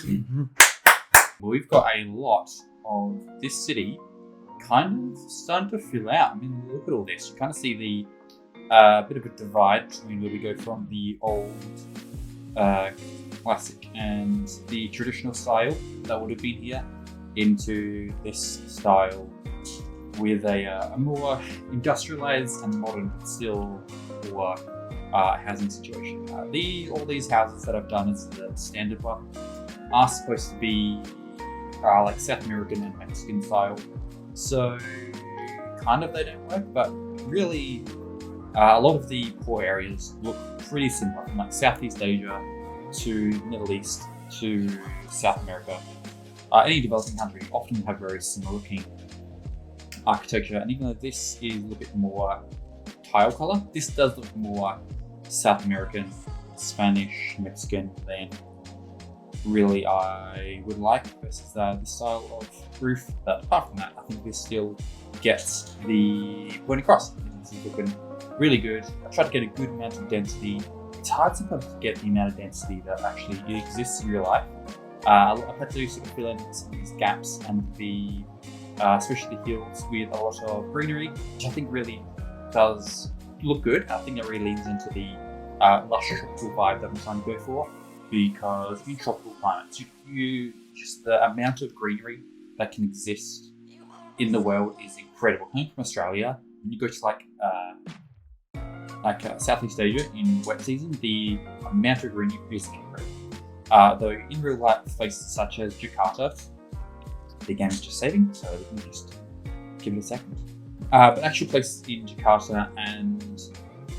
Well, we've got a lot of this city kind of starting to fill out. I mean, look at all this. You kind of see the bit of a divide between where we go from the old classic and the traditional style that would have been here into this style with a more industrialized and modern still poor housing situation. All these houses that I've done as the standard one are supposed to be like South American and Mexican style. So kind of they don't work, but really a lot of the poor areas look pretty similar, from like Southeast Asia to Middle East to South America. Any developing country often have very similar looking architecture, and even though this is a little bit more tile color, this does look more South American, Spanish, Mexican than really I would like versus the style of roof. But apart from that, I think this still gets the point across. I think this is looking really good. I tried to get a good amount of density. It's hard sometimes to get the amount of density that actually exists in real life. I've had to sort of fill in some of these gaps and the especially the hills with a lot of greenery, which I think really does look good. I think that really leans into the lush tropical vibe that I'm trying to go for, because in tropical climates, you just the amount of greenery that can exist in the world is incredible. Coming from Australia, when you go to Southeast Asia in wet season, the amount of greenery is incredible. Though in real life, places such as Jakarta, the game is just saving, so we can just give it a second. But actual places in Jakarta and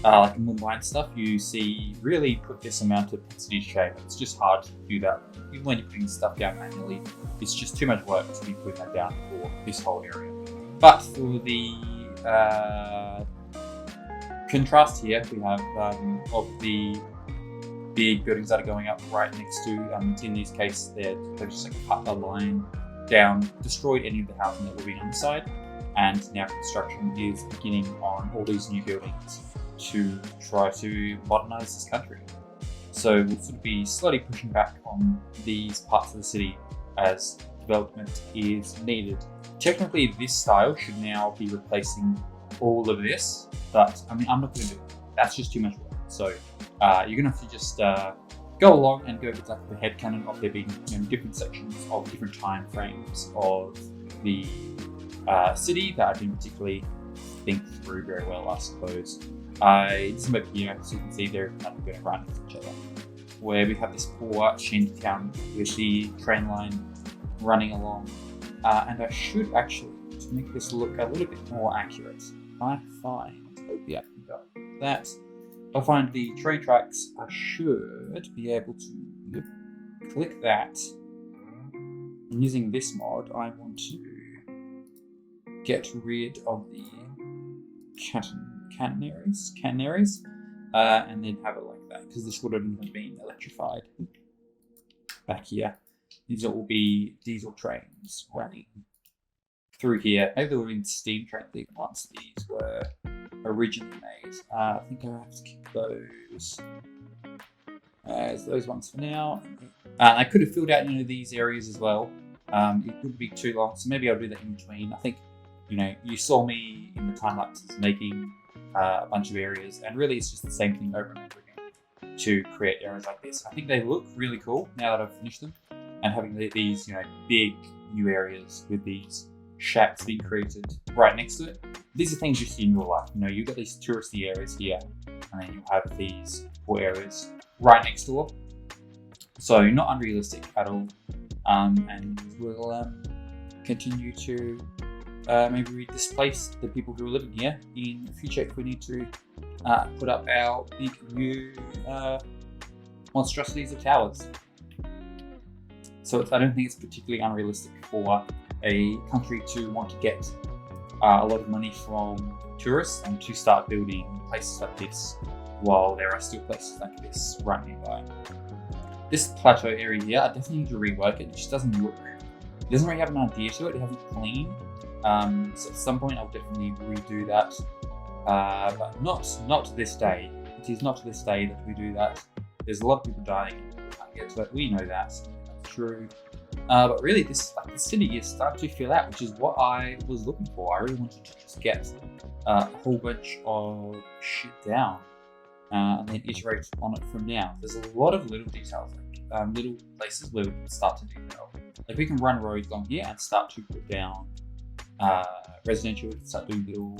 like Mumbai and stuff, you see really put this amount of density to shame. It's just hard to do that. Even when you're putting stuff down manually, it's just too much work to be putting that down for this whole area. But for the contrast here, we have of the big buildings that are going up right next to, in this case, they've just like cut a line down, destroyed any of the housing that would be on the side, and now construction is beginning on all these new buildings to try to modernize this country. So we'll sort of be slowly pushing back on these parts of the city as development is needed. Technically, this style should now be replacing all of this, but I mean, I'm not going to do it. That's just too much work. So you're going to have to just go along and go with like the headcanon of there being different sections of different time frames of the city that I didn't particularly think through very well, I suppose. This might be, so you can see they're kind of going right next to each other, where we have this poor shanty town with the train line running along. And I should actually, to make this look a little bit more accurate, if I got that. If I find the train tracks, I should be able to click that. And using this mod, I want to get rid of the catenaries, and then have it like that, because this wouldn't have been electrified. Back here, these will all be diesel trains running through here. Maybe they were in steam trains even once these were originally made. I think I have to keep those as those ones for now. I could have filled out these areas as well. It wouldn't be too long, so maybe I'll do that in between. I think you saw me in the time lapses making a bunch of areas, and really it's just the same thing over and over again to create areas like this. I think they look really cool now that I've finished them, and having these big new areas with these shacks being created right next to it. These are things you see in real life. You've got these touristy areas here, and then you have these poor areas right next door. So not unrealistic at all. And we'll continue to maybe displace the people who are living here in the future if we need to put up our big new monstrosities of towers. So I don't think it's particularly unrealistic for a country to want to get a lot of money from tourists and to start building places like this while there are still places like this right nearby. This plateau area here, I definitely need to rework it. It just doesn't really have an idea to it. It hasn't clean. So at some point I'll definitely redo that. But not to this day. It is not to this day that we do that. There's a lot of people dying. We know that. through. But really, this the city is starting to fill out, which is what I was looking for. I really wanted to just get a whole bunch of shit down and then iterate on it from now. There's a lot of little details, like little places where we can start to detail. Like we can run roads along here and start to put down residential. We can start doing little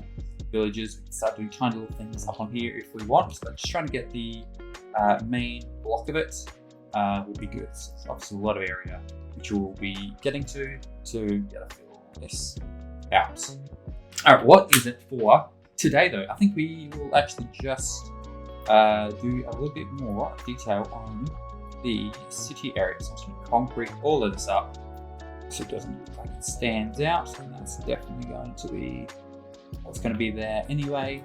villages. We can start doing tiny little things up on here if we want. But just trying to get the main block of it will be good. So it's obviously a lot of area which we'll be getting to get a fill this out. Alright, what is it for today though? I think we will actually just do a little bit more detail on the city area. So I'm just going to concrete all of this up so it doesn't look like it stands out, and that's definitely going to be what's going to be there anyway.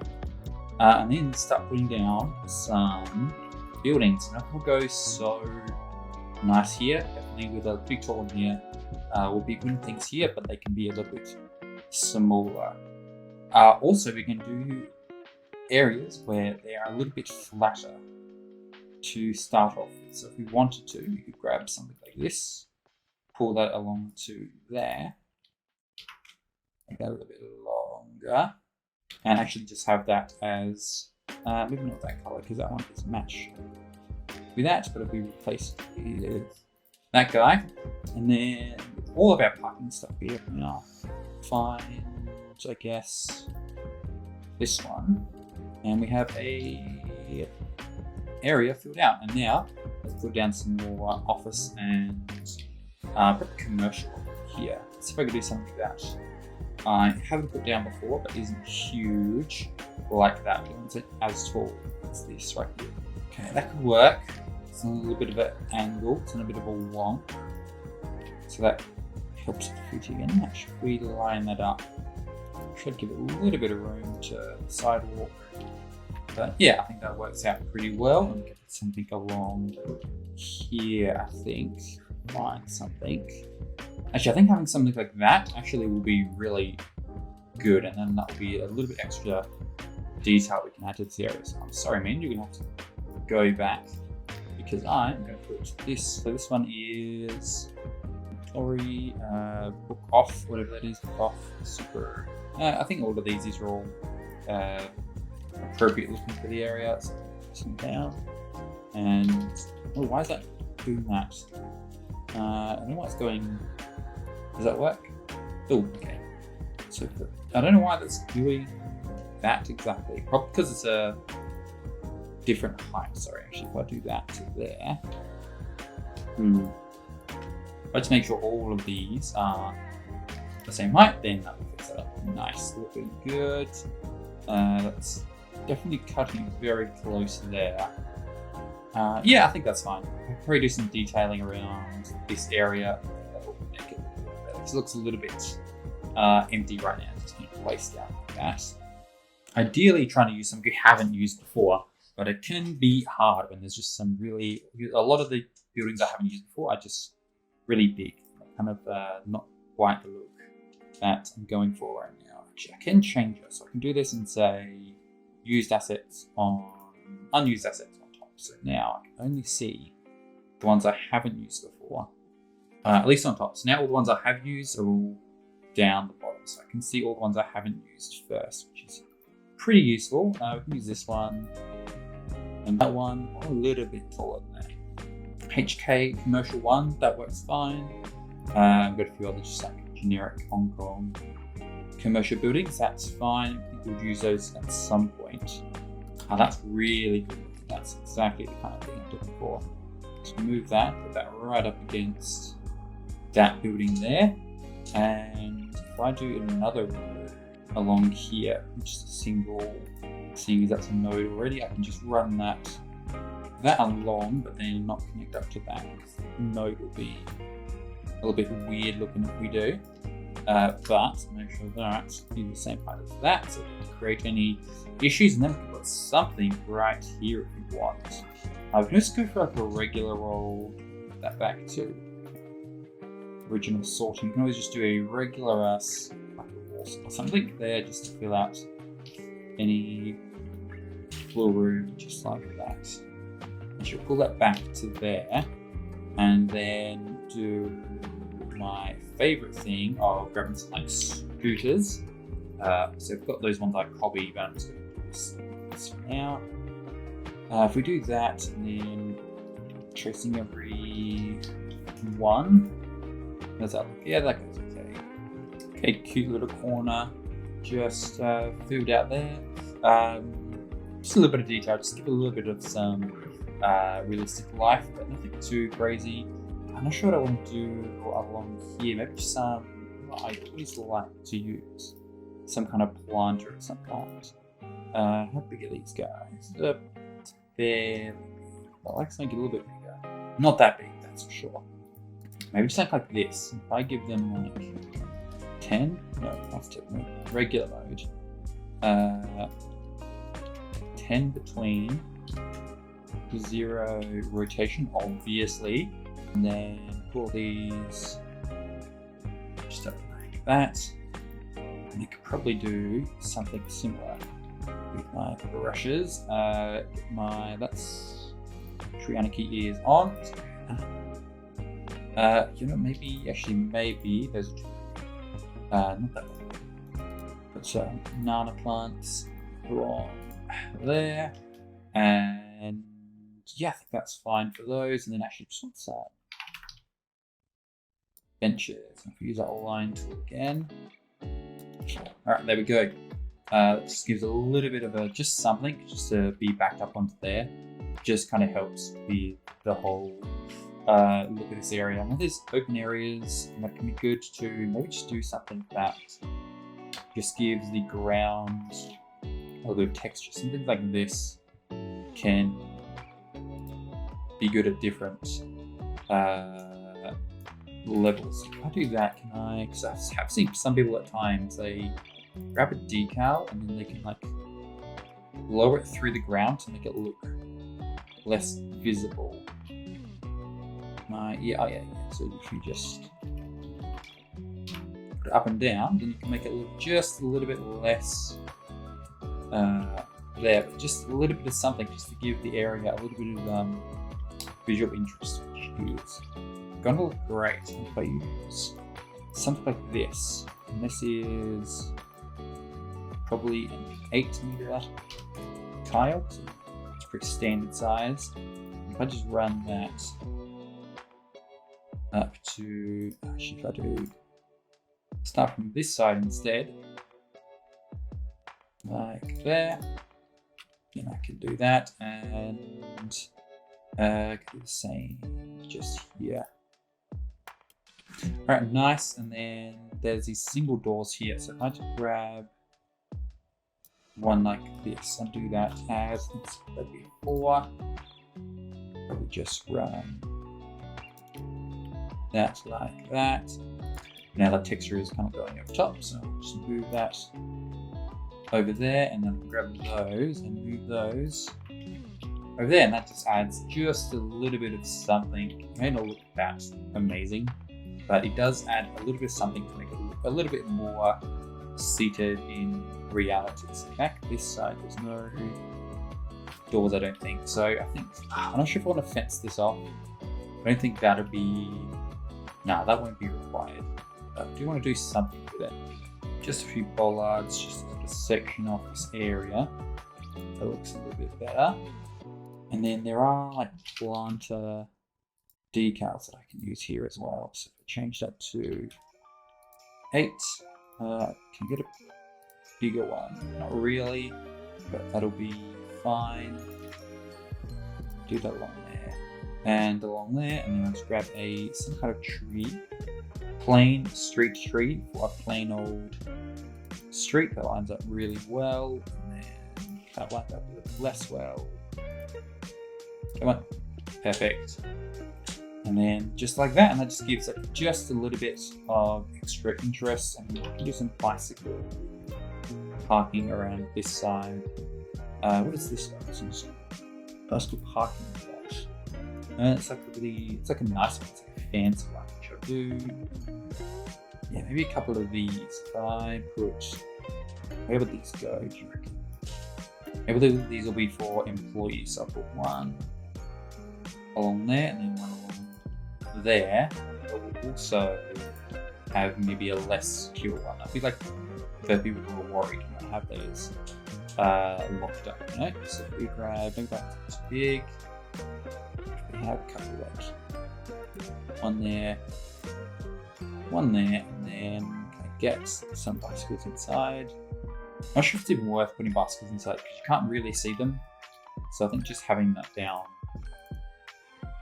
And then start putting down some buildings. Nothing will go so nice here, definitely with a big tall one here. We'll be putting things here, but they can be a little bit smaller. Also, we can do areas where they are a little bit flatter to start off with. So if we wanted to, we could grab something like this, pull that along to there, make that a little bit longer, and actually just have that as maybe not that color because that one doesn't match with that, but if we replace it with that guy, and then all of our parking stuff here, we are fine. So I guess this one, and we have a area filled out. And now let's put down some more office and put commercial here. Let's see if I can do something with that. I haven't put down before, but isn't huge like that. It isn't as tall as this right here. Okay, that could work. It's a little bit of an angle, it's in a bit of a wonk. So that helps with footing. And actually, if we line that up, should give it a little bit of room to the sidewalk. But yeah, I think that works out pretty well. And get something along here, I think. Find something. Actually, I think having something like that actually will be really good, and then that will be a little bit extra detail we can add to this area. So I'm sorry, man, you're gonna have to go back because I'm going to put this. So this one is book off, whatever that is. Book off, super. I think all of these are all appropriate looking for the area. So pressing down, and oh, why is that doing that? I don't know why it's going. Does that work? Oh, okay. So I don't know why that's doing that exactly. Probably because it's a different height. Sorry, actually, if I do that to there. Let's make sure all of these are the same height, then that will fix it up. Nice, looking good. That's definitely cutting very close there. Yeah, I think that's fine. I'll probably do some detailing around this area. That will make it a little better. This looks a little bit empty right now. Just need to place down like that. Ideally, trying to use something you haven't used before, but it can be hard when there's just some really. A lot of the buildings I haven't used before are just really big, kind of not quite the look that I'm going for right now. Actually, I can change it, so I can do this and say used assets on unused assets on top. So now I can only see the ones I haven't used before, at least on top. So now all the ones I have used are all down the bottom, so I can see all the ones I haven't used first, which is pretty useful. We can use this one and that one a little bit taller than that. HK commercial one, that works fine. I've got a few other just like generic Hong Kong commercial buildings, that's fine. I think we'll use those at some point. That's really good. That's exactly the kind of thing I'm looking for. Just move that, put that right up against that building there. And if I do another road along here, which is a single, seeing as that's a node already, I can just run that along, but then not connect up to that. The node will be a little bit weird looking if we do. But make sure that's be the same height as that, so we don't create any issues. And then we can put something right here if we want. We can just go for like a regular roll, put that back to original sorting. You can always just do a regular like a wall or something there just to fill out any floor room, just like that. And she'll pull that back to there, and then do my favorite thing of grabbing some like scooters. So I've got those ones like hobby, but I'm just going to do this for now. If we do that, and then tracing every one, does that look? Yeah, that goes okay. Okay, cute little corner, just filled out there. Just a little bit of detail, just give a little bit of some realistic life, but nothing too crazy. I'm not sure what I want to do along here. Maybe just some, I always like to use some kind of planter of some kind. How big are these guys? Fairly big. I like to make it a little bit bigger. Not that big, that's for sure. Maybe just like this. If I give them like 10, no, that's too regular mode. 10 between 0 rotation, obviously, and then pull these just up like that. And you could probably do something similar with my brushes. That's Trianarchy is on. Maybe there's not that one. But nana plants are on there, and yeah, I think that's fine for those. And then actually just what's that? Benches. If we use that line tool again. Alright, there we go. That just gives a little bit of just something just to be backed up onto there. Just kind of helps the whole look at this area. And there's open areas, and that can be good to maybe just do something that just gives the ground a little bit of texture. Something like this can be good at different levels. If I do that, can I? Because I have seen some people at times they grab a decal and then they can like lower it through the ground to make it look less visible. Yeah. So if you just put it up and down, then you can make it look just a little bit less there, but just a little bit of something just to give the area a little bit of visual interest, which is going to look great if I use something like this. And this is probably an 8-meter tile, so it's pretty standard size. If I just run that up to, actually if I do start from this side instead, like there, then I can do that, and I can do the same just here. Alright, nice, and then there's these single doors here, so if I just grab one like this and do that as before, probably just run that like that. Now the texture is kind of going over top, so I'll just move that over there, and then grab those and move those over there, and that just adds just a little bit of something. It may not look that amazing, but it does add a little bit of something to make it look a little bit more seated in reality. So back this side, there's no doors, I don't think. So I think, I'm not sure if I want to fence this off. I don't think that'll be, nah, that won't be required. But I do want to do something with it. Just a few bollards, just a section off this area. That looks a little bit better. And then there are like planter decals that I can use here as well. So if I change that to 8, can get a bigger one. Not really, but that'll be fine. Do that along there and along there, and then I'll just grab some kind of tree, plain street tree for a plain old street that lines up really well, and then that lines up a little less well. Come on, perfect. And then just like that, and that just gives it just a little bit of extra interest, and we'll do some bicycle parking around this side. What is this one? Some bicycle parking lot. It's like a nice one, it's like a fancy one, which I'll do. Yeah, maybe a couple of these. If I put, where would these go, do you reckon? Maybe these will be for employees, so I'll put one along there, and then one along there, also have maybe a less secure one. I feel like the people who are worried might have those locked up, you know? So we grab, maybe that's too big. We have a couple like one there, and then can I get some bicycles inside? I'm not sure if it's even worth putting bicycles inside because you can't really see them. So I think just having that down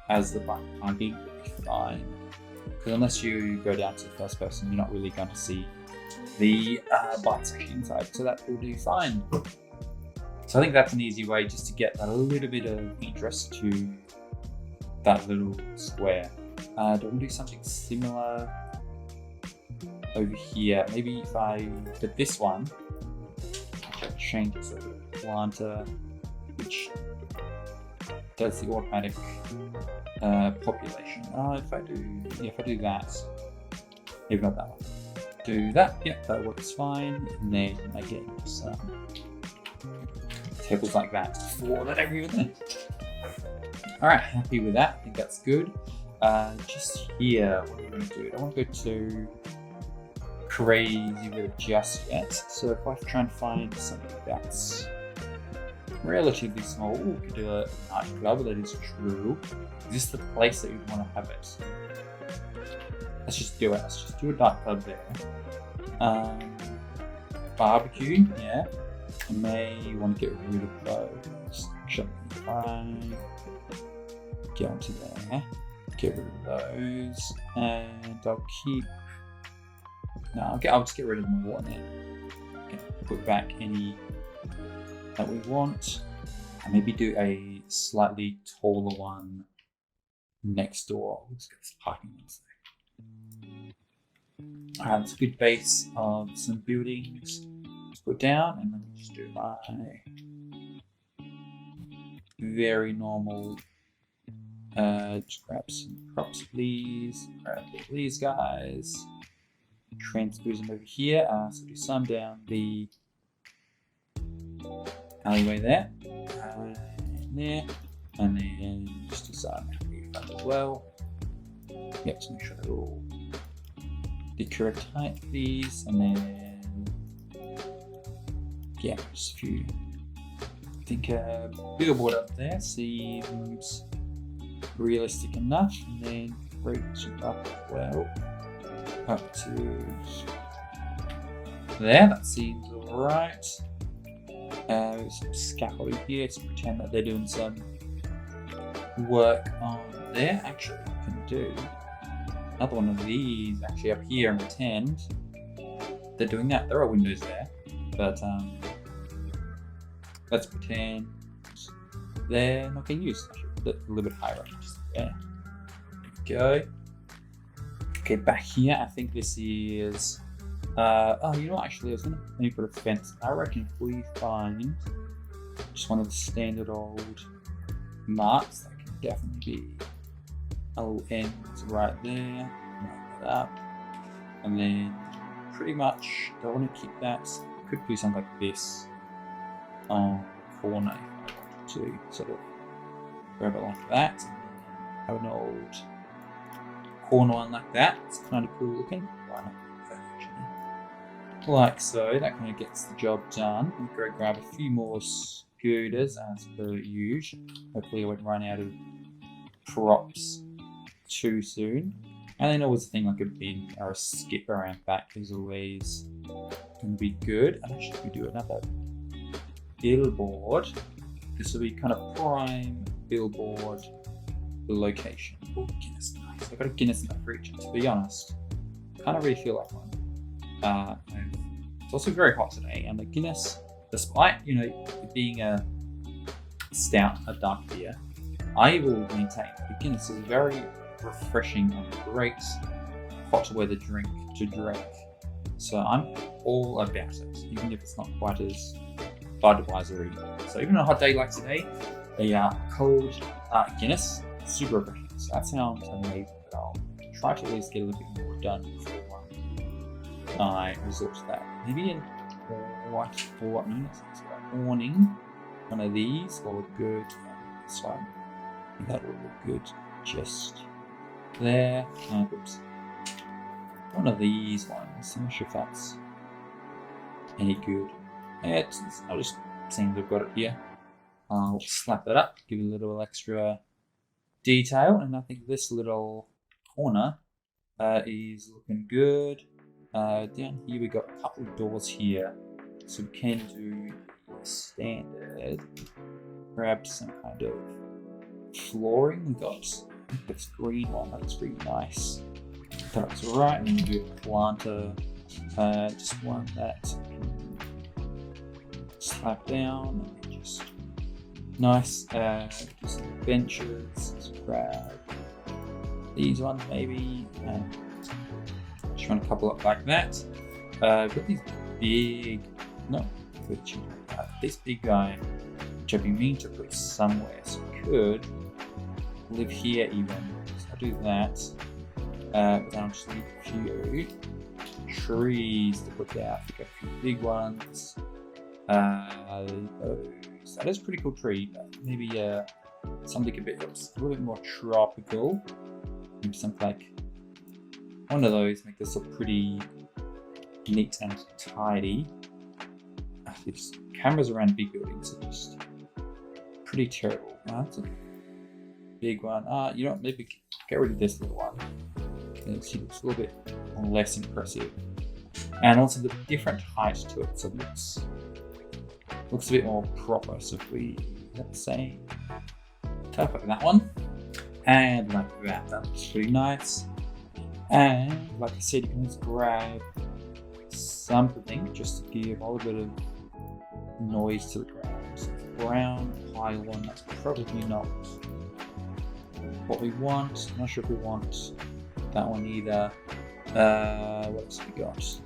as the bike parking will be fine. Because unless you go down to the first person, you're not really going to see the bikes actually inside. So that will do fine. So I think that's an easy way just to get a little bit of interest to that little square. Do I want to do something similar over here? Maybe if I did this one, I'll change this little planter, which does the automatic population. If I do that, maybe not that one. Do that, yep, that works fine. And then I get some tables like that for that area there. Alright, happy with that. I think that's good. Just here, what are we going to do? I don't want to go too crazy with it just yet. So if I try and find something that's relatively small, we could do a nightclub, that is true. Is this the place that you want to have it? Let's just do it. Let's just do a nightclub there. Barbecue, yeah. I may want to get rid of those. Actually, if I get onto there, get rid of those, and I'll keep. No, I'll just get rid of more and then put back any that we want, and maybe do a slightly taller one next door. Let's get this parking ones there. Alright, that's a good base of some buildings to put down, and then we'll just do my very normal. Just grab some props, please. Grab these guys. Transpose them over here. So do some down the alleyway there, and there, and then just do some front as well. Yep, just make sure they're all the correct height, please, and then yeah, just a few. I think a billboard up there seems realistic enough, and then reach it up as well, up to there. That seems alright. Some scaffolding here to pretend that they're doing some work on there. Actually, I can do another one of these actually up here and pretend they're doing that. There are windows there, but let's pretend they're not getting used. Actually, a little bit higher up. Just there. There we go. Okay, back here, I think this is. Oh, you know what? Actually, I was gonna maybe put a fence. I reckon if we find just one of the standard old marks, that can definitely be a little end right there. Mark that up, and then pretty much I want to keep that. I could do something like this on the corner if I wanted to, sort of grab it like that. Have an old corner one like that. It's kind of cool looking. Why not? Like so, that kind of gets the job done. I'm going to grab a few more scooters as per usual. Hopefully I won't run out of props too soon. And then always a thing like a bin or a skip around back is always going to be good. And actually we do another billboard. This will be kind of prime billboard location. Oh, Guinness, nice. I've got a Guinness in the fridge, to be honest. I kind of really feel like one. It's also very hot today, and the Guinness, despite it being a stout, a dark beer, I will maintain the Guinness is very refreshing and great hot weather drink to drink. So I'm all about it, even if it's not quite as Budweiser-y. So even on a hot day like today, a cold Guinness, super refreshing. So that sounds amazing, but I'll try to at least get a little bit more done before I resort to that. Maybe in 4 minutes. So morning, one of these will look good. This one, that will look good. Just there. Oops. one of these ones. I'm not sure if that's any good. Yeah, I'll just seeing we've got it here. I'll slap that up, give it a little extra detail, and I think this little corner is looking good. Down here we got a couple of doors here, so we can do standard. Grab some kind of flooring. We got this green one, that's really nice. That's right, and then we do a planter, just one that slap down and just nice. Do some benches. Let's grab these ones maybe, and just run a couple up like that. Got these big, this big guy, which I've been meaning to put somewhere, so I could live here even. So I'll do that. But then I'll just need a few trees to put out. We've got a few big ones. That is a pretty cool tree, but maybe something a little bit more tropical. Maybe something like one of those, make this look pretty neat and tidy. These cameras around big buildings are just pretty terrible. That's a big one. You know, maybe get rid of this little one. It looks a little bit less impressive, and also the different height to it, so it looks a bit more proper. So if we let's say type like that one, and like that, that looks pretty nice. And like I said, you can just grab something just to give a little bit of noise to the ground. So brown pile one, that's probably not what we want. I'm not sure if we want that one either. What else have we got?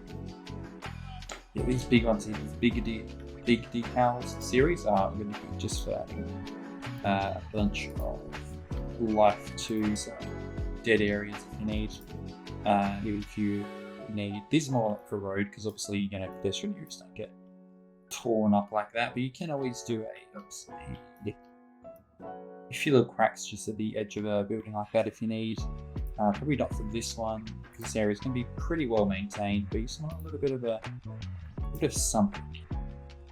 Yeah, these big ones here, these big decals series are really good just for adding a bunch of life to some dead areas if you need. Even if you need, these are more for road because obviously you're gonna have pedestrian areas don't get torn up like that, but you can always do a few little cracks just at the edge of a building like that if you need. Probably not for this one because this area is going to be pretty well maintained, but you just want a little bit of something.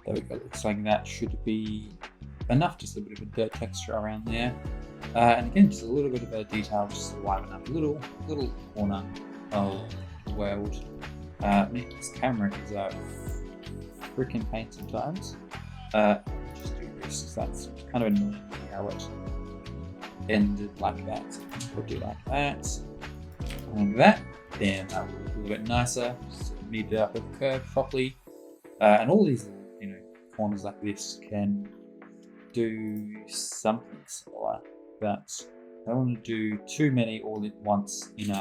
There we go. Looks like that should be enough. Just a bit of a dirt texture around there, and again, just a little bit of a detail, just to liven up a little corner of the world. This camera is a freaking pain sometimes. Just do this. That's kind of annoying how it ended like that. We'll do like that, like that. Then that will look a little bit nicer. Just meet it up with the curve properly, and all these, corners like this can do something similar. But I don't want to do too many all at once in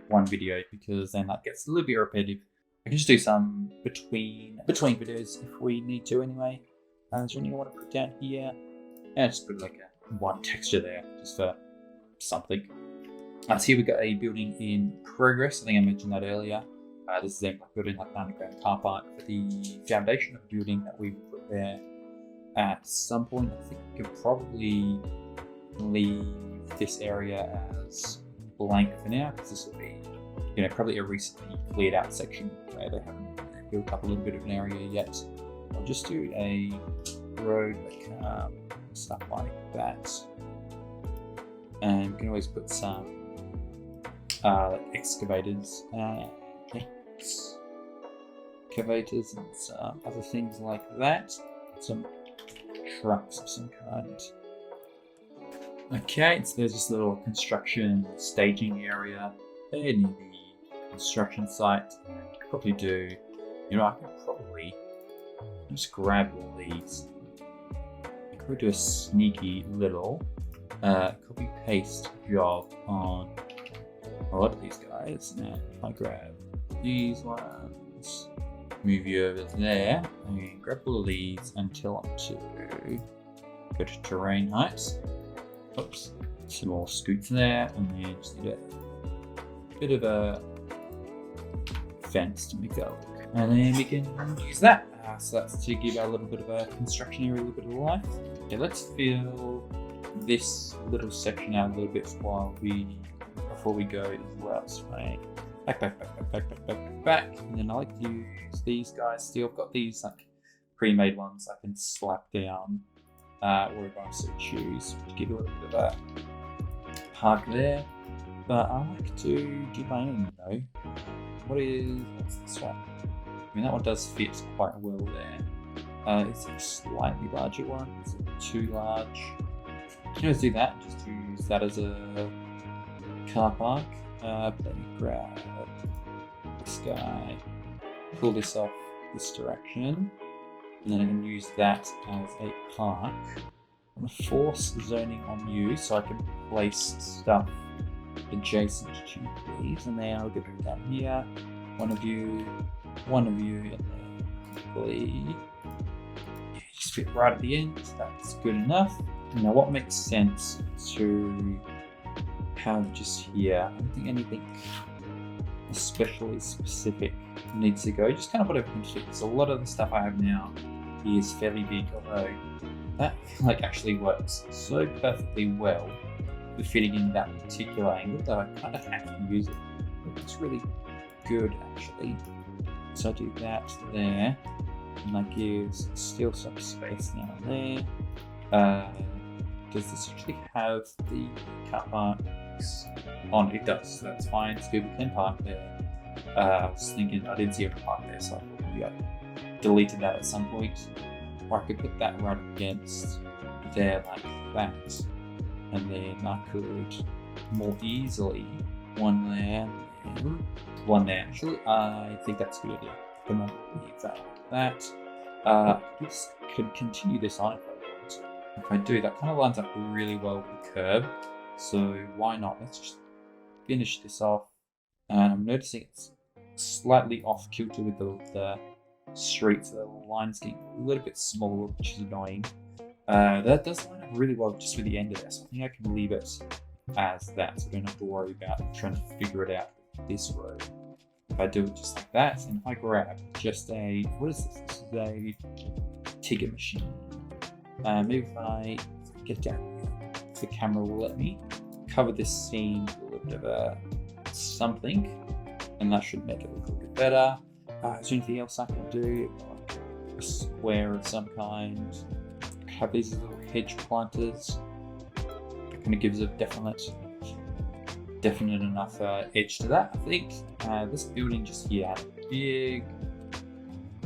one video because then that gets a little bit repetitive. I can just do some between videos if we need to anyway. Is there anything I want to put down here? Yeah, just put like one texture there, just for something. So here we've got a building in progress. I think I mentioned that earlier. This is a building like an underground car park for the foundation of the building that we put there at some point. I think we could probably leave this area as blank for now because this will be, probably a recently cleared out section where they haven't built up a little bit of an area yet. I'll just do a road that stuff like that, and we can always put some like excavators and some other things like that. Some trucks of some kind. Okay, so there's this little construction staging area there near the construction site. I could probably do, I could probably just grab all these. I could do a sneaky little copy paste job on a lot of these guys. And if I grab these ones, move you over there, and grab all of these until I'm to go to terrain heights. Oops, some more scoots there, and then just need a bit of a fence to make that look. And then we can use that. So that's to give our little bit of a construction area a little bit of life. Okay, let's fill this little section out a little bit before we go as well. So I back. And then I like to use these guys still. I've got these like pre-made ones I can slap down wherever I so choose to give you a little bit of a park there. But I like to do my own, you know. What's this one? I mean, that one does fit quite well there. It's a slightly larger one. Is it too large? You can always do that. Just use that as a car park. Let me grab this guy, pull this off this direction, and then I can use that as a park. I'm going to force zoning on you so I can place stuff adjacent to these, and then I'll get it down here. One of you, and then hopefully just fit right at the end. That's good enough. Now, what makes sense to have just here? I don't think anything especially specific needs to go. Just kind of whatever can fit. So a lot of the stuff I have now is fairly big, although that like actually works so perfectly well with fitting in that particular angle that I kind of have to use it. It's really good actually. So I do that there, and that gives still some space now and there. Does this actually have the car parks on? It does, so that's fine. It's good, we can park there. I was thinking I didn't see a park there, so I thought I deleted that at some point. Or I could put that right against there like that, and then I could more easily one there and one there. Actually, I think that's a good idea. Come on, leave that like that. This could continue this on if I want. If I do, that kind of lines up really well with the curb. So why not? Let's just finish this off. I'm noticing it's slightly off kilter with the street, so the line's getting a little bit smaller, which is annoying. That does line up really well just with the end of this. I think I can leave it as that, so I don't have to worry about trying to figure it out with this road. If I do it just like that, and if I grab just what is this? This is a ticket machine. Maybe if I get down here, if the camera will let me cover this scene with a little bit of a something, and that should make it look a little bit better. Is there anything else I can do? Like a square of some kind. Have these little hedge planters. It kind of gives a definite enough edge to that. I think this building just here had a big.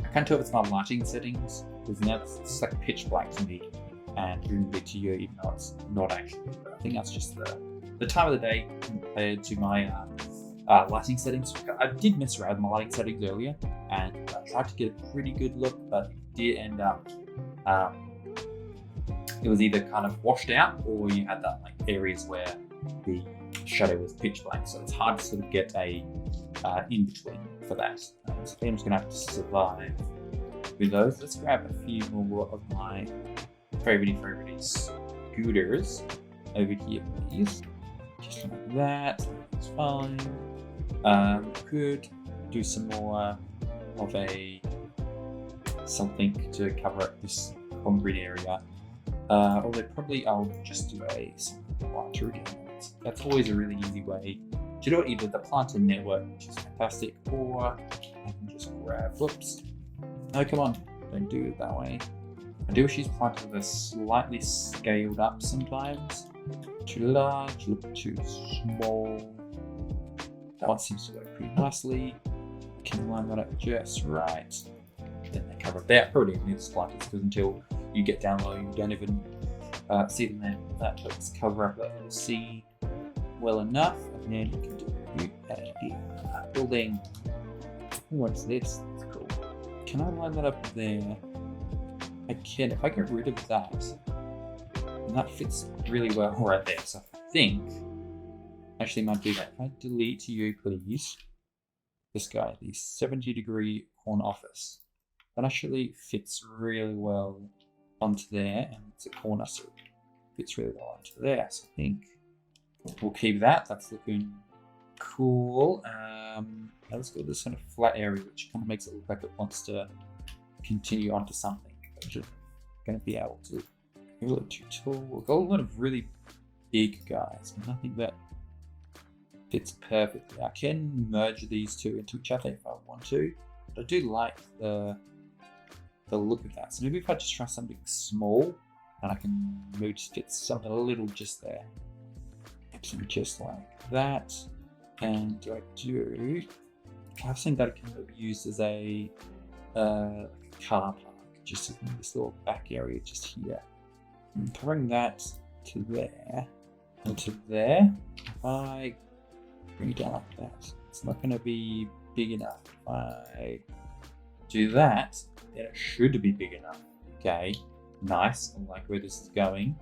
I can't tell if it's my lighting settings, because now it's like pitch black to me and really big to you, even though it's not actually. But I think that's just the time of the day compared to my lighting settings. I did mess around with my lighting settings earlier, and I tried to get a pretty good look, but it did end up. It was either kind of washed out, or you had that like areas where the shadow was pitch black, so it's hard to sort of get a in between for that. So I think I'm just gonna have to survive with those. Let's grab a few more of my favorite scooters over here, please. Just like that. That's fine. Could do some more of something to cover up this concrete area. Although probably I'll just do something lighter again. That's always a really easy way to do it, either the planter network, which is fantastic, or I can just grab, whoops. No, come on, don't do it that way. I do wish these planters were slightly scaled up sometimes. Too large, look too small. That one seems to work pretty nicely. Can line that up just right. Then they cover it there. Probably don't need the splinters, because until you get down low, you don't even see them there. That helps cover up that little scene well enough. And then you can do a building. What's this? That's cool. Can I line that up there? I can. If I get rid of that, and that fits really well right there. So I think actually might do that. If I delete you, please. This guy, the 70-degree corner office. That actually fits really well onto there, and it's a corner, so it fits really well onto there. So I think we'll keep that. That's looking cool. Let's go to this kind of flat area, which kind of makes it look like it wants to continue onto something. But we're going to be able to. A little too tall. We've got a lot of really big guys, but nothing that fits perfectly. I can merge these two into each other if I want to, but I do like the look of that. So maybe if I just try something small, and I can maybe just fit something a little just there. Something just like that. And do I do? I've seen that it can be used as a car park, just in this little back area just here. And bring that to there and to there. If I bring it down like that, it's not going to be big enough. If I do that, then it should be big enough. Okay, nice. I like where this is going.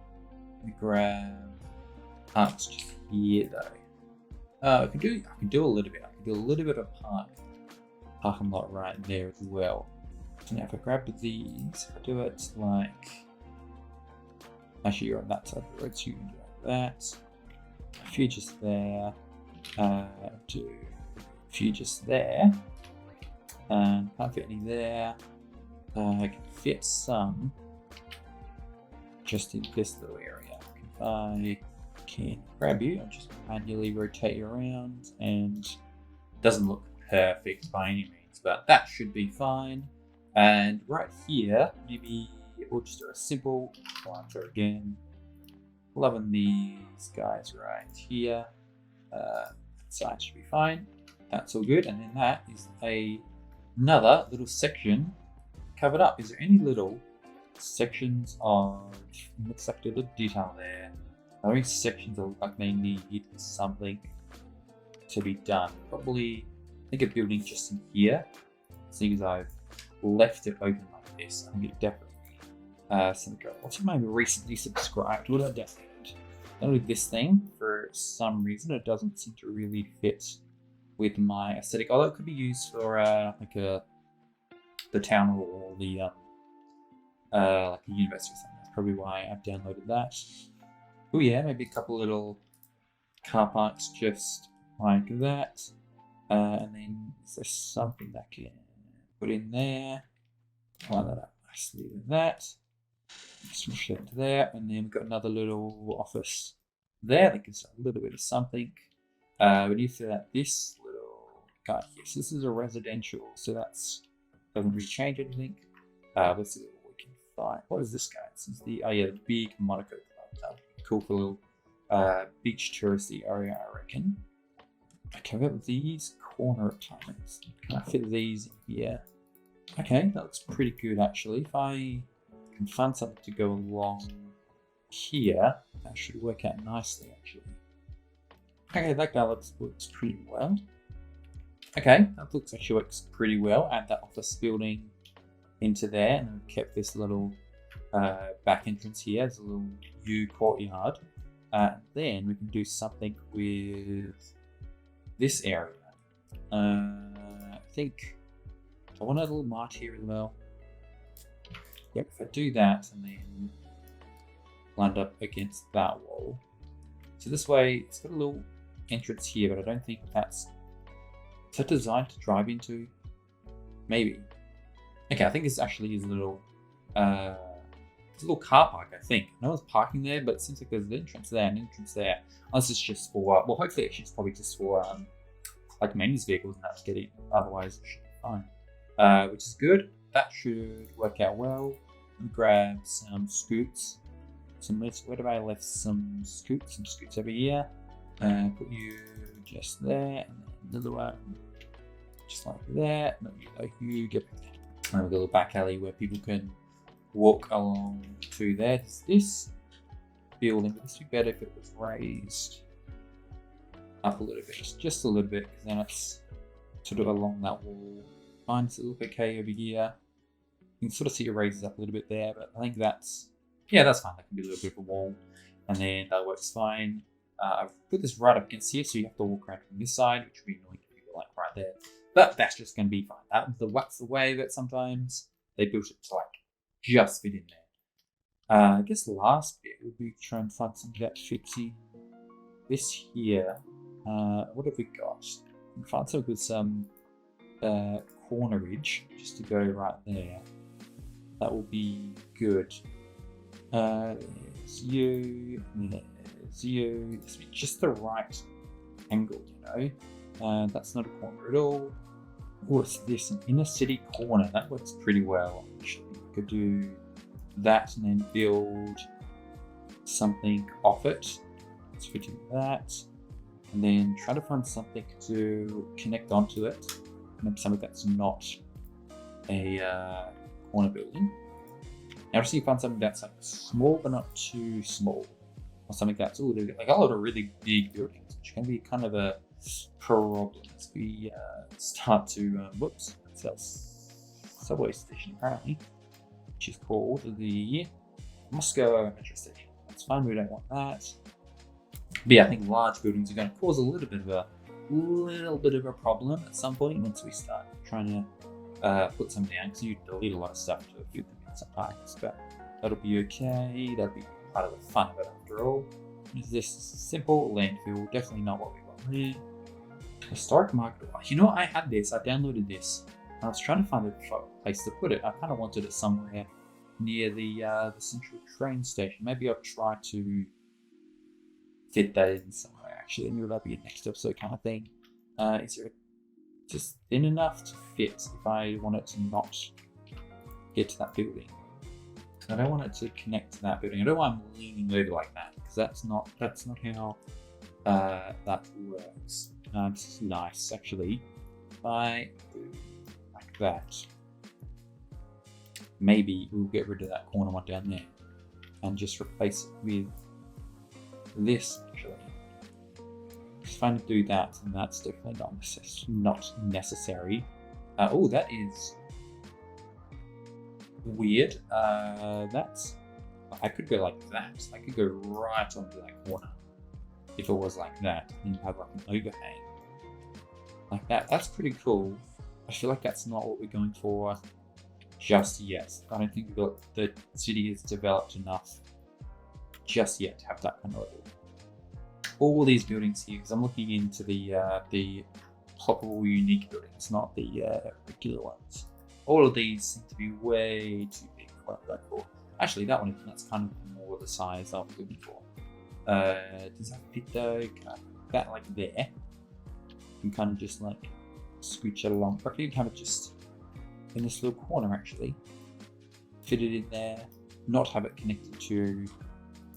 Let me grab parks just here though. I can do a little bit. I can do a little bit of parking lot right there as well. So now if I grab these, I do it like. Actually, you're on that side of the road, so you can do like that. A few just there. Do a few just there. Can't fit any there. I can fit some just in this little area. If I can grab you, I'll just manually rotate you around, and it doesn't look perfect by any means, but that should be fine. And right here, maybe we'll just do a simple planter again. Loving these guys right here. Side should be fine. That's all good. And then that is another little section covered up. Is there any little sections of, looks like a little detail there. Are there any sections that look like they need something to be done? Probably, I think a building just in here. Seeing as I've left it open like this, I think it definitely something go. Also, maybe recently subscribed. What I downloaded. Downloaded this thing for some reason. It doesn't seem to really fit with my aesthetic. Although it could be used for the town hall or the like a university or something. That's probably why I've downloaded that. Oh yeah, maybe a couple little car parks just like that. And then is there something that I can put in there? Line that up nicely with that. Switch it to there, and then we've got another little office there that gives a little bit of something. When you fill out this little card here, so this is a residential, so that's doesn't really change anything. Let's see what we can find. What is this guy? This is the the big Monaco club. That'd be cool for a little beach touristy area, I reckon. Okay, we've got these corner apartments. Can I fit these in here? Okay, that looks pretty good actually. If I can find something to go along here, that should work out nicely actually. Okay, that guy looks pretty well. Okay, that looks actually works pretty well. Add that office building into there, and we've kept this little back entrance here as a little U courtyard. Then we can do something with this area. I think I want a little mart here as well. Yep, if I do that and then lined up against that wall. So this way, it's got a little entrance here, but I don't think that's... Is that designed to drive into? Maybe. Okay, I think this actually is a little... it's a little car park, I think. No one's parking there, but it seems like there's an entrance there, an entrance there. Unless it's just for... well, hopefully it's probably just for like men's vehicles and that's getting... Otherwise, it should be fine. Which is good. That should work out well. Grab some scoots. Where have I left some scoots? Some scoots over here. Put you just there, and then another one just like that. No, you get back there. And we've got a little back alley where people can walk along to there. This building, but this would be better if it was raised up a little bit, just a little bit, because then it's sort of along that wall. Mine's a little bit okay over here. You can sort of see it raises up a little bit there, but I think that's, yeah, that's fine. That can be a little bit of a wall, and then that works fine. I've put this right up against here, so you have to walk around from this side, which would be annoying to people like right there. But that's just going to be fine. That's the way that sometimes they built it to like just fit in there. I guess the last bit would be try and find something that fits in this here. What have we got? We can find something with some cornerage just to go right there. That will be good. There's you, there's you. It's just the right angle, that's not a corner at all. What's this? An inner city corner. That works pretty well, actually. We could do that and then build something off it. Let's do that. And then try to find something to connect onto it. Maybe something that's not a corner building. Now, just find something that's like small but not too small. Or something that's like a lot of really big buildings, which can be kind of a problem as we start to subway station apparently, which is called the Moscow Metro Station. That's fine, we don't want that. But yeah, I think large buildings are going to cause a little bit of a problem at some point once we start trying to put some down, because you delete a lot of stuff to fit them in sometimes. But that'll be okay. That'll be part of the fun of it after all. Is this simple landfill? Definitely not what we want here. Historic market. I had this. I downloaded this. I was trying to find a place to put it. I kind of wanted it somewhere near the central train station. Maybe I'll try to fit that in somewhere. Actually, maybe that'll be a next episode kind of thing. Is it just thin enough to fit if I want it to not get to that building? I don't want it to connect to that building. I don't want it leaning over like that, because that's not how that works. This is nice, actually. If I do like that, maybe we'll get rid of that corner one down there and just replace it with this, actually. If I do that, then that's definitely not necessary. Oh, that is weird. I could go like that. I could go right onto that corner if it was like that, and have like an overhang like that. That's pretty cool. I feel like that's not what we're going for just yet. I don't think the city is developed enough just yet to have that kind of level. All these buildings here, because I'm looking into the ploppable unique buildings, not the regular ones. All of these seem to be way too big for what I'm going for. Actually, that one, that's kind of more the size I'm looking for. Does that fit though? Can I put that like there? You can kind of just like scooch it along. Or you can have it just in this little corner actually. Fit it in there, not have it connected to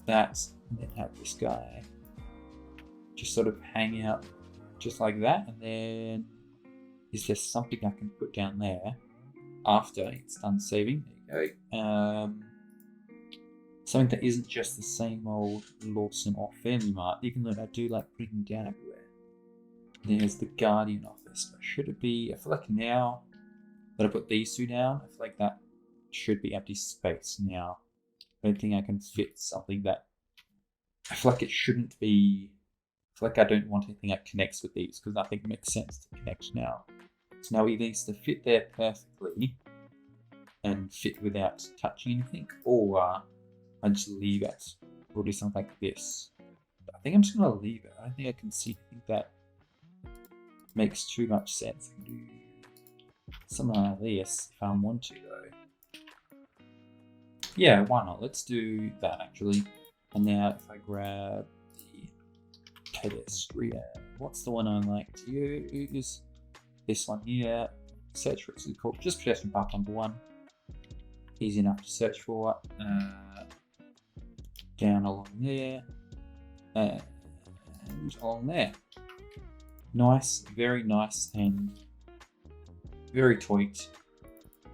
that, and then have this guy just sort of hang out just like that. And then is there something I can put down there after it's done saving? There you go. Something that isn't just the same old Lawson or Family Mart, even though I do like putting them down everywhere. There's the Guardian office. But should it be? I feel like now that I put these two down, I feel like that should be empty space now. I don't think I can fit something that I feel like it shouldn't be. I feel like I don't want anything that connects with these, because I think it makes sense to connect now. So now it needs to fit there perfectly and fit without touching anything, or I just leave it. Or do something like this. But I think I'm just gonna leave it. I don't think I can see anything that makes too much sense. I can do something like this if I want to though. Yeah, why not? Let's do that actually. And now if I grab the pedestrian, what's the one I like to use? This one here. Search for it's called just pedestrian path number 1. Easy enough to search for. Down along there, and along there. Nice, very nice, and very tweaked.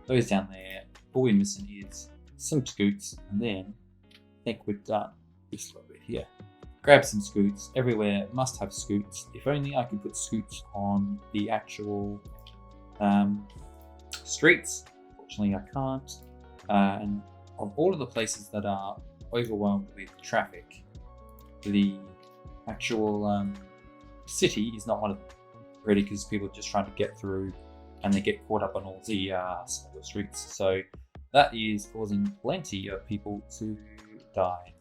Those down there. All we're missing is some scoots, and then I think we've done this little bit here. Grab some scoots everywhere. Must have scoots. If only I could put scoots on the actual streets. Unfortunately, I can't. And of all of the places that are overwhelmed with traffic, the actual city is not one of them, really, because people are just trying to get through and they get caught up on all the smaller streets. So that is causing plenty of people to die.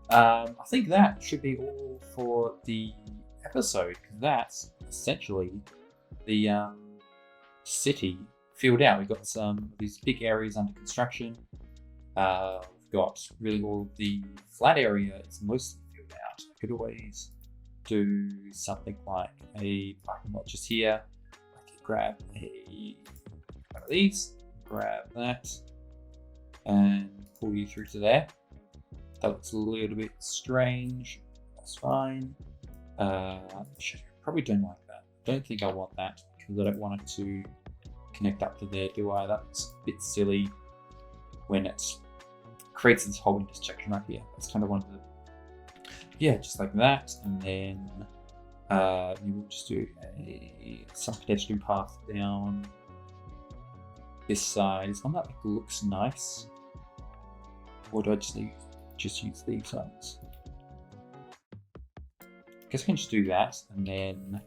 I think that should be all for the episode, because that's essentially the city filled out. We've got some of these big areas under construction. We've got really all the flat area is mostly filled out. I could always do something like a parking lot just here. I can grab one of these, grab that, and pull you through to there. That looks a little bit strange. That's fine. Probably don't like that. Don't think I want that because I don't want it to connect up to there, do I? That's a bit silly when it creates this whole intersection right here. That's kind of one of the, yeah, just like that. And then you will just do some pedestrian path down this side. Is one that looks nice, or do I just use these ones? I guess I can just do that and then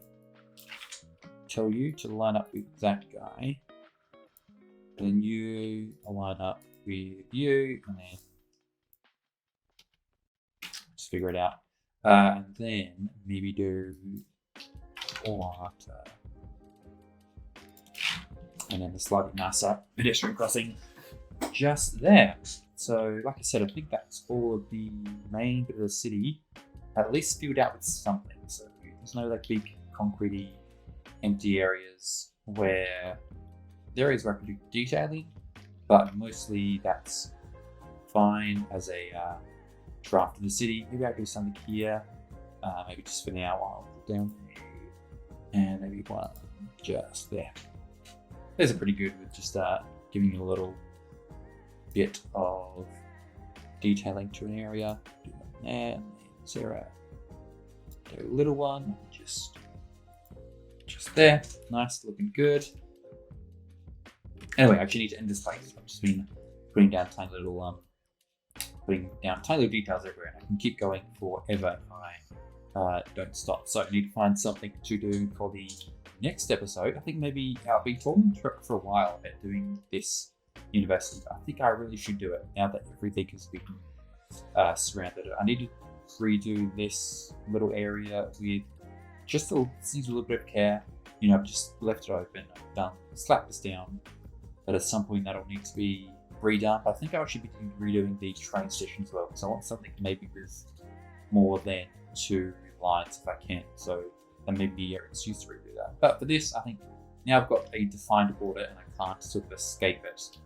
tell you to line up with that guy. Then you line up with you, and then just figure it out. And then maybe do water. And then the slightly nicer pedestrian crossing just there. So, like I said, I think that's all of the main bit of the city, at least filled out with something. So there's no like big concretey empty areas where there is where I can do detailing, but mostly that's fine as a draft of the city. Maybe I'll do something here, maybe just for now while I'm down there, and maybe one just there. Those are pretty good with just giving you a little bit of detailing to an area. Do that there, and then 0. Do a little one, just there. Nice, looking good. Anyway, I actually need to end this place. I've just been putting down tiny little details everywhere. I can keep going forever if I don't stop. So I need to find something to do for the next episode. I think maybe I'll be talking for a while about doing this university. I think I really should do it now that everything has been surrounded. I need to redo this little area with just a little bit of care. You know, I've just left it open. I've slapped this down, but at some point that'll need to be redone. I think I should be redoing the train station as well, because I want something maybe with more than 2 lines if I can. So then maybe the excuse to redo that. But for this, I think now I've got a defined border and I can't sort of escape it.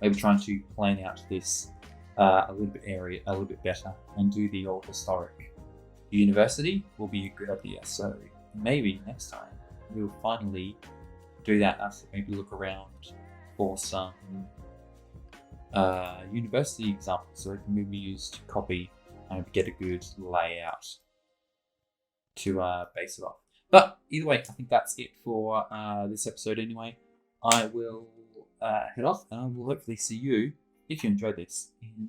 Maybe trying to plan out this a little bit better and do the old historic university will be a good idea. So maybe next time we'll finally do that. Maybe look around for some university examples so they can maybe use to copy and get a good layout to base it off. But either way, I think that's it for this episode anyway. I will head off and I will hopefully see you, if you enjoyed this, in